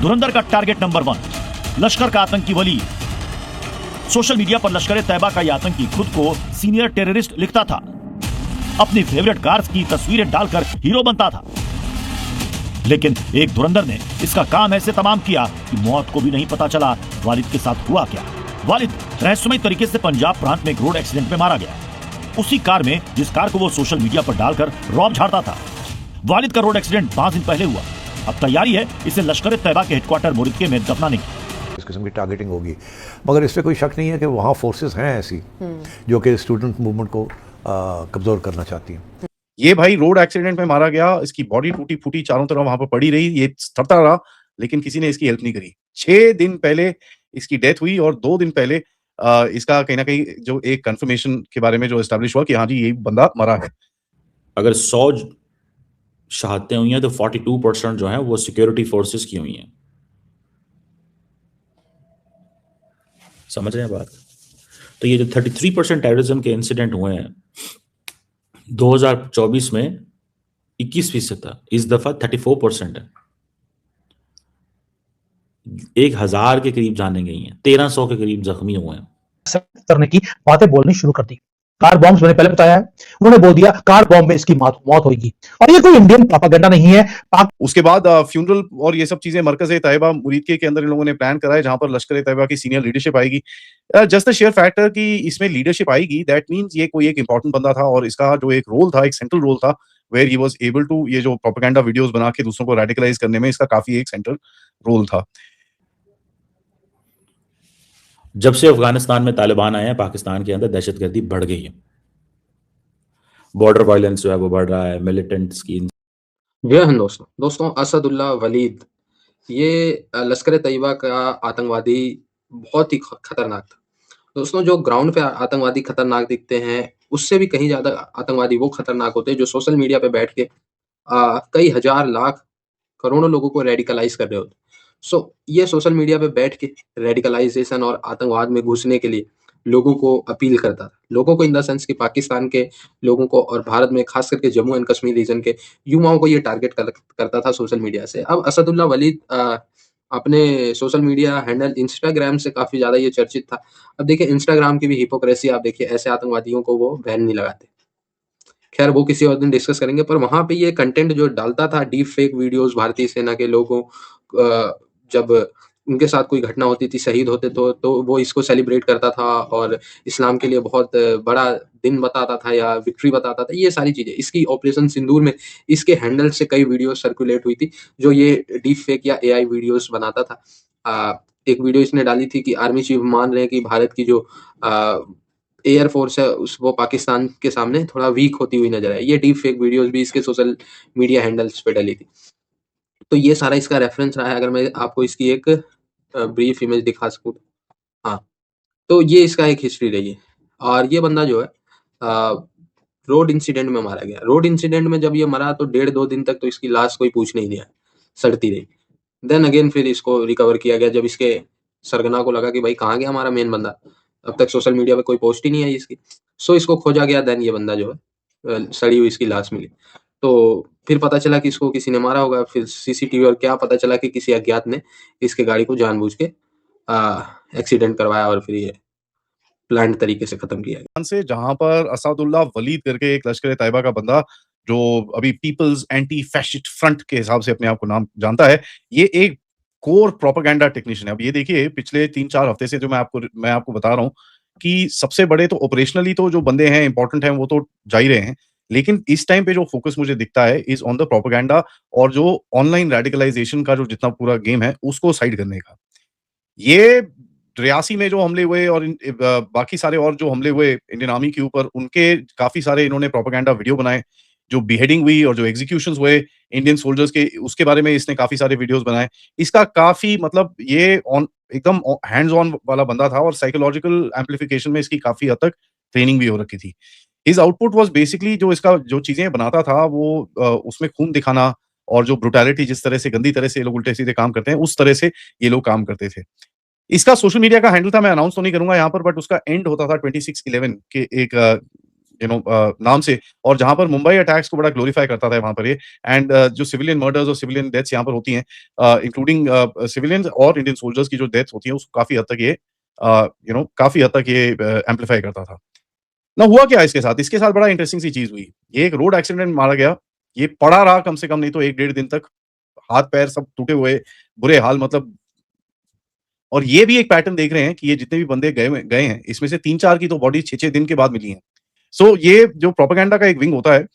धुरंधर का target number 1, लश्कर का आतंकी वली। सोशल मीडिया पर लश्कर तैयबा का यह आतंकी खुद को सीनियर टेररिस्ट लिखता था, अपनी फेवरेट कार्स की तस्वीरें डालकर हीरो बनता था। लेकिन एक धुरंधर ने इसका काम ऐसे तमाम किया कि मौत को भी नहीं पता चला वालिद के साथ हुआ क्या। वालिद रहस्यमय तरीके से पंजाब प्रांत में एक रोड एक्सीडेंट में मारा गया, उसी कार में जिस कार को वो सोशल मीडिया पर डालकर रौब झाड़ता था। वालिद का रोड एक्सीडेंट 5 दिन पहले हुआ। अब तैयारी है इसे लश्कर तैयबा के हेडक्वार्टर मुरिदके में दफनाने की। इस किस्म की टारगेटिंग होगी, मगर इसमें कोई शक नहीं है कि वहाँ फोर्सेस हैं ऐसी जो कि स्टूडेंट मूवमेंट को कमजोर करना चाहती हैं। ये भाई रोड एक्सीडेंट में मारा गया, इसकी बॉडी टूटी फूटी चारों तरफ वहां पर पड़ी रही, ये थरता रहा, लेकिन किसी ने इसकी हेल्प नहीं करी। 6 दिन पहले इसकी डेथ हुई और 2 दिन पहले इसका कहीं ना कहीं जो एक कंफर्मेशन के बारे में जो एस्टैब्लिश हुआ कि हाँ जी ये बंदा मरा है। अगर 100 शहादतें हुई हैं तो 42% जो है वो सिक्योरिटी फोर्सेस की हुई हैं। समझ रहे हैं बात? तो ये जो 33% टेररिज्म के इंसिडेंट हुए हैं 2024 में 21% था, इस दफा 34% है। 1000 के करीब जाने गई हैं, 1300 के करीब जख्मी हुए हैं। करने की बातें बोलनी शुरू कर दी। कार बॉम्ब मैंने पहले बताया है, उन्होंने बोल दिया कार बॉम्ब में इसकी मौत होगी, और ये कोई इंडियन प्रोपेगेंडा नहीं है। उसके बाद फ्यूनरल और ये सब चीजें मरकज़ तैयबा मुरीदके के अंदर इन लोगों ने प्लान करा है, जहां पर लश्कर तैयबा की सीनियर लीडरशिप आएगी। जस्ट द शेयर फैक्टर कि इसमें लीडरशिप आएगी, दैट मींस ये कोई एक इंपॉर्टेंट बंदा था और इसका जो एक रोल था, एक सेंट्रल रोल था, where he was able to ये जो प्रोपेगेंडा वीडियोस बना के दूसरों को रेडिकलाइज करने में इसका काफी एक सेंट्रल रोल था। जब से अफगानिस्तान में तालिबान आए हैं, पाकिस्तान के अंदर दहशतगर्दी बढ़ गई है, बॉर्डर वायलेंस जो है वो बढ़ रहा है, मिलिटेंट्स की। जय हिंद दोस्तों, असदुल्ला वलीद ये लश्कर तैयबा का आतंकवादी बहुत ही खतरनाक था। दोस्तों, जो ग्राउंड पे आतंकवादी खतरनाक दिखते हैं, उससे भी कहीं ज्यादा आतंकवादी वो खतरनाक होते हैं जो सोशल मीडिया पे बैठ के कई हजार लाख करोड़ों लोगों को रेडिकलाइज कर रहे होते। ये सोशल मीडिया पे बैठ के रेडिकलाइजेशन और आतंकवाद में घुसने के लिए लोगों को अपील करता था। लोगों को इन द सेंस कि पाकिस्तान के लोगों को और भारत में खास करके जम्मू एंड कश्मीर रीजन के युवाओं को ये टारगेट करता था सोशल मीडिया से। अब असदुल्ला वलीद अपने सोशल मीडिया हैंडल इंस्टाग्राम से काफी ज्यादा ये चर्चित था। अब देखिए, इंस्टाग्राम की भी हिपोक्रेसी आप देखिए, ऐसे आतंकवादियों को वो बैन नहीं लगाते। खैर, वो किसी और दिन डिस्कस करेंगे। पर वहां पे ये कंटेंट जो डालता था, डीप फेक वीडियोस भारतीय सेना के लोगों, जब उनके साथ कोई घटना होती थी, शहीद होते तो वो इसको सेलिब्रेट करता था और इस्लाम के लिए बहुत बड़ा दिन बताता था या विक्ट्री बताता था। ये सारी चीजें इसकी ऑपरेशन सिंदूर में इसके हैंडल से कई वीडियो सर्कुलेट हुई थी, जो ये डीप फेक या एआई वीडियोस बनाता था। एक वीडियो इसने डाली थी कि आर्मी चीफ मान रहे हैं कि भारत की जो एयर फोर्स है वो पाकिस्तान के सामने थोड़ा वीक होती हुई नजर है। ये डीप फेक वीडियोस भी इसके सोशल मीडिया हैंडल्स पे डली थी। तो ये सारा इसका रेफरेंस रहा है। अगर मैं आपको इसकी एक ब्रीफ इमेज दिखा सकूं, हाँ, तो ये इसका एक हिस्ट्री रही है। और ये बंदा जो है रोड इंसिडेंट में मारा गया। रोड इंसिडेंट में जब ये मरा तो 1.5-2 दिन तक तो इसकी लाश कोई पूछ नहीं दिया, सड़ती रही। देन अगेन फिर इसको रिकवर किया गया जब इसके सरगना को लगा कि भाई कहाँ गया हमारा मेन बंदा, अब तक सोशल मीडिया पे कोई पोस्ट ही नहीं आई इसकी। इसको खोजा गया। देन ये बंदा जो है सड़ी हुई इसकी लाश मिली। तो फिर पता चला कि इसको किसी ने मारा होगा। फिर सीसीटीवी और क्या पता चला कि किसी अज्ञात ने इसके गाड़ी को जानबूझ के एक्सीडेंट करवाया और फिर ये प्लान्ड तरीके से खत्म किया गया। से जहां पर असदुल्ला वलीद करके एक लश्कर तैयबा का बंदा जो अभी पीपल्स एंटी फैशिस्ट फ्रंट के हिसाब से अपने आप को नाम जानता है, ये एक कोर प्रोपेगेंडा टेक्नीशियन है। अब ये देखिए, पिछले 3-4 हफ्ते से जो मैं आपको बता रहा हूँ कि सबसे बड़े तो ऑपरेशनली तो जो बंदे हैं इंपॉर्टेंट हैं वो तो जा ही रहे हैं, लेकिन इस टाइम पे जो फोकस मुझे दिखता है इज ऑन द प्रोपेगेंडा और जो ऑनलाइन रेडिकलाइजेशन का जो जितना पूरा गेम है उसको साइड करने का। ये रियासी में जो हमले हुए और बाकी सारे और जो हमले हुए इंडियन आर्मी के ऊपर, उनके काफी सारे इन्होंने प्रोपेगेंडा वीडियो बनाए। जो बिहेडिंग हुई और जो एग्जीक्यूशंस हुए इंडियन सोल्जर्स के, उसके बारे में इसने काफी सारे वीडियोस बनाए। इसका काफी मतलब ये एकदम हैंड्स ऑन वाला बंदा था और साइकोलॉजिकल एम्प्लीफिकेशन में इसकी काफी हद तक ट्रेनिंग भी हो रखी थी। हिज आउटपुट वाज बेसिकली जो इसका जो चीजें बनाता था वो उसमें खून दिखाना और जो ब्रुटैलिटी, जिस तरह से गंदी तरह से लोग उल्टे सीधे काम करते हैं, उस तरह से ये लोग काम करते थे। इसका सोशल मीडिया का हैंडल था, मैं अनाउंस तो नहीं करूंगा यहाँ पर, बट उसका एंड होता था 26/11 के एक नाम से, और जहां पर मुंबई अटैक्स को बड़ा ग्लोरीफाई करता था वहां पर ये, एंड जो सिविलियन मर्डर्स और सिविलियन डेथ्स यहाँ पर होती हैं, इंक्लूडिंग सिविलियंस और इंडियन सोल्जर्स की जो डेथ्स होती हैं, उसको काफी हद तक ये काफी हद तक ये एम्पलीफाई करता था। ना हुआ क्या इसके साथ बड़ा इंटरेस्टिंग सी चीज हुई। ये एक रोड एक्सीडेंट में मारा गया। ये पड़ा रहा कम से कम नहीं तो 1 डेढ़ दिन तक, हाथ पैर सब टूटे हुए, बुरे हाल, मतलब। और ये भी एक पैटर्न देख रहे हैं कि ये जितने भी बंदे गए हैं, इसमें से 3-4 की तो बॉडी 6-6 दिन के बाद मिली है। सो ये जो प्रोपेगेंडा का एक विंग होता है,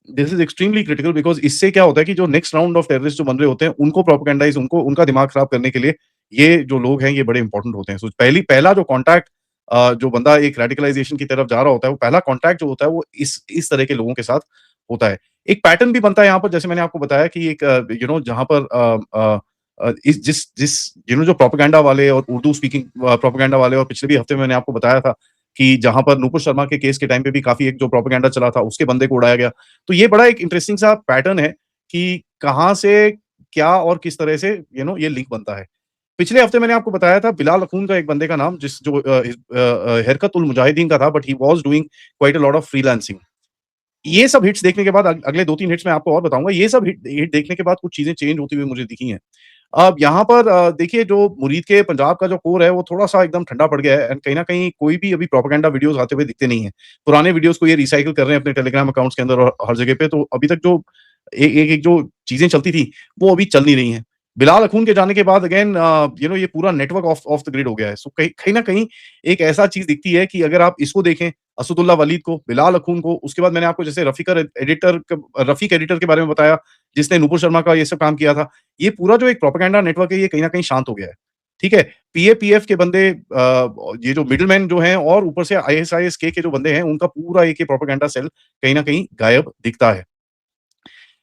this is extremely critical, because इससे क्या होता है कि जो नेक्स्ट राउंड ऑफ टेररिस्ट जो बन रहे होते हैं, उनको प्रोपेगेंडाइज़, उनका दिमाग खराब करने के लिए ये जो लोग हैं, ये बड़े इंपॉर्टेंट होते हैं। सो पहला जो कॉन्टैक्ट, जो बंदा एक रेडिकलाइजेशन की तरफ जा रहा होता है, वो पहला कॉन्टैक्ट जो होता है, वो इस तरह के लोगों के साथ होता है। एक पैटर्न भी बनता है यहाँ पर, जैसे मैंने आपको बताया कि एक जहाँ पर इस जिस जो प्रोपेगेंडा वाले और उर्दू स्पीकिंग प्रोपेगेंडा वाले, और पिछले भी हफ्ते में मैंने आपको बताया था कि जहां पर नुपुर शर्मा के केस के टाइम पे भी काफी एक जो प्रोपेगेंडा चला था, उसके बंदे को उड़ाया गया। तो ये बड़ा एक इंटरेस्टिंग सा पैटर्न है कि कहां से क्या और किस तरह से ये लिंक बनता है। पिछले हफ्ते मैंने आपको बताया था बिलाल अखून का एक बंदे का नाम, जो हरकत उल मुजाहिदीन का था, but he was doing quite a lot of freelancing. ये सब हिट्स देखने के बाद, अगले 2-3 हिट्स मैं आपको और बताऊंगा, ये सब हिट देखने के बाद कुछ चीजें चेंज होती हुई मुझे दिखी हैं। अब यहाँ पर देखिए, जो मुरीद के पंजाब का जो कोर है, वो थोड़ा-सा एकदम ठंडा पड़ गया है, एंड कहीं न कहीं कोई भी अभी प्रोपेगेंडा वीडियोज़ आते हुए दिखते नहीं हैं। पुराने वीडियोज़ को ये रिसाइकिल कर रहे हैं अपने टेलीग्राम अकाउंट्स के अंदर और हर जगह पे, तो अभी तक जो एक जो चीज़ें चलती थी, वो अभी चल नहीं रही हैं। बिलाल अखून के जाने के बाद अगेन ये पूरा नेटवर्क ऑफ द ग्रिड हो गया है। सो कहीं कहीं न कहीं एक ऐसा चीज़ दिखती है कि अगर आप इसको देखें, असदुल्ला वलीद को, बिलाल अखून को, उसके बाद मैंने आपको जैसे रफ़ीक एडिटर के बारे में बताया, जिसने नुपुर शर्मा का ये सब काम किया था। ये पूरा जो एक प्रोपेगेंडा नेटवर्क है, ये कहीं न कहीं शांत हो गया है। ठीक है? पीएपीएफ के बंदे, ये जो मिडलमैन जो हैं, और ऊपर से आईएसआईएस के जो बंदे हैं, उनका पूरा एक ये प्रोपेगेंडा सेल कहीं न कहीं गायब दिखता है।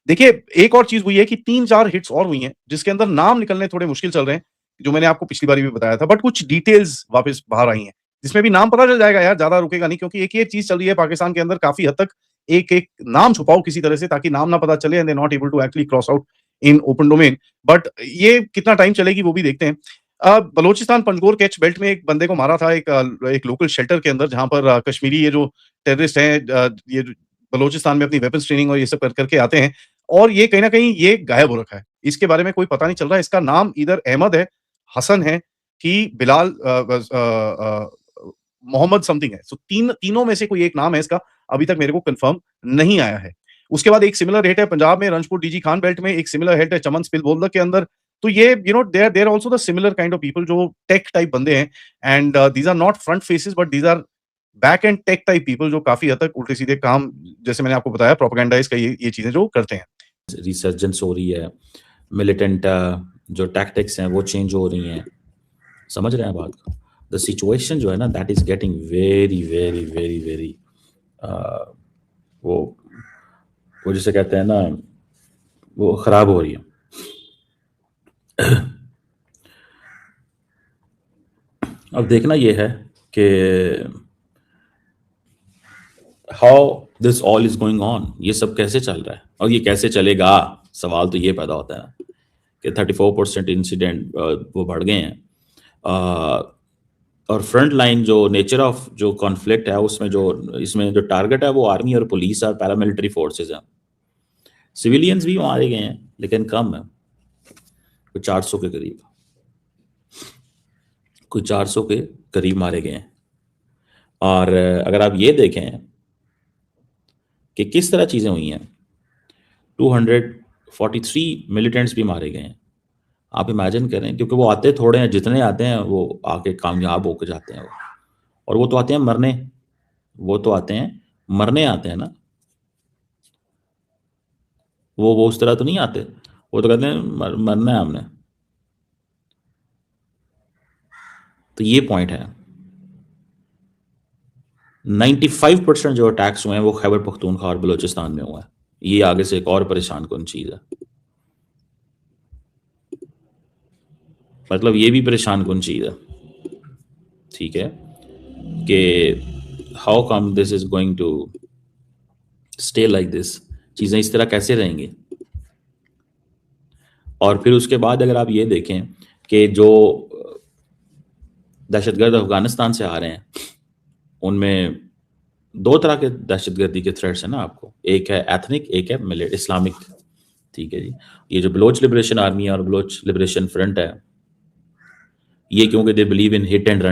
देखिए, एक और चीज़ हुई है कि 3-4 हिट्स और हुई हैं, जिसके अंदर नाम निकलने थोड़े मुश्किल चल रहे हैं, जो मैंने आपको पिछली बारी भी बताया था, बट कुछ डिटेल्स वापस बाहर आई हैं, जिसमें भी नाम पता चल जाएगा यार, ज़्यादा रुकेगा नहीं, क्योंकि एक ये चीज़ चल रही है पाकिस्तान के अंदर काफ़ी हद तक, एक-एक नाम छुपाओ किसी तरह से, ताकि नाम ना पता चले and they not able to actually cross out in open domain. But ये कितना टाइम चलेगी, वो भी देखते हैं। बलोचिस्तान पंजगोर कैच बेल्ट में एक बंदे को मारा था, एक लोकल शेल्टर के अंदर, जहाँ पर कश्मीरी ये जो टेररिस्ट हैं, ये जो बलोचिस्तान में अपनी वेपन्स ट्रेनिंग और ये सब करके आते हैं, और ये कहीं न कहीं ये गायब हो रखा है। इसके बारे में कोई पता नहीं चल रहा है। इसका नाम इधर अहमद है, हसन है, कि बिलाल मोहम्मद समथिंग है। सो तीनों में से कोई एक नाम है इसका, अभी तक मेरे को कन्फर्म नहीं आया है। उसके बाद एक सिमिलर हिट है पंजाब में, रंजपुर डीजी खान बेल्ट में एक सिमिलर हिट है चमन स्पिल बोल्दक के अंदर। तो ये they are also the similar kind of people, जो टेक टाइप बंदे हैं, and these are not front faces, but these are back end tech type people, जो काफ़ी हद तक उल्टे-सीधे काम, जैसे मैंने आपको बताया, प्रोपेगेंडाइज़ का ये चीज़ें जो करते हैं। रिसर्जेंस हो रही है, मिलिटेंट जो टैक्टिक्स हैं वो चेंज हो रही हैं, समझ रहे हैं बात को? द सिचुएशन जो है ना, that is getting very very very very, वो जिसे कहते हैं ना, वो खराब हो रही है। अब देखना ये है कि how this all is going on, ये सब कैसे चल रहा है और ये कैसे चलेगा, सवाल तो ये पैदा होता है कि 34% इंसिडेंट वो बढ़ गए हैं, और फ्रंट लाइन जो नेचर ऑफ जो कॉन्फ्लिक्ट है, इसमें जो टारगेट है वो आर्मी और पुलिस और पैरामिलिट्री फोर्सेस हैं। सिविलियंस भी मारे गए हैं, लेकिन कम है, कुछ 400 के करीब, कुछ 400 के करीब मारे गए हैं। और अगर आप ये देखें कि किस तरह चीज़ें हुई हैं, 243 मिलिटेंट्स भी मारे गए हैं। आप इमेजिन करें, क्योंकि वो आते थोड़े हैं, जितने आते हैं वो आके कामयाब होकर जाते हैं, और वो तो आते हैं मरने, आते हैं ना, वो उस तरह तो नहीं आते, वो तो कहते हैं मरना है हमने। तो ये पॉइंट है। 95% जो अटैक्स हुए हैं वो खैबर पख्तूनख्वा और बलोचिस्तान में हुआ है। ये आगे से एक और परेशान कौन चीज है, मतलब ये भी परेशान कौन चीज है, ठीक है, कि how come this is going to stay like this, चीजें इस तरह कैसे रहेंगी। और फिर उसके बाद अगर आप ये देखें कि जो दहशतगर्द अफगानिस्तान से आ रहे हैं, उनमें दो तरह के दहशतगर्दी के थ्रेट्स हैं ना आपको, एक है एथनिक, एक है इस्लामिक। ठीक है जी। ये जो बलोच लिबरेशन आर्मी और बलोच लिबरेशन फ्रंट है, ये क्योंकि they believe in heat and run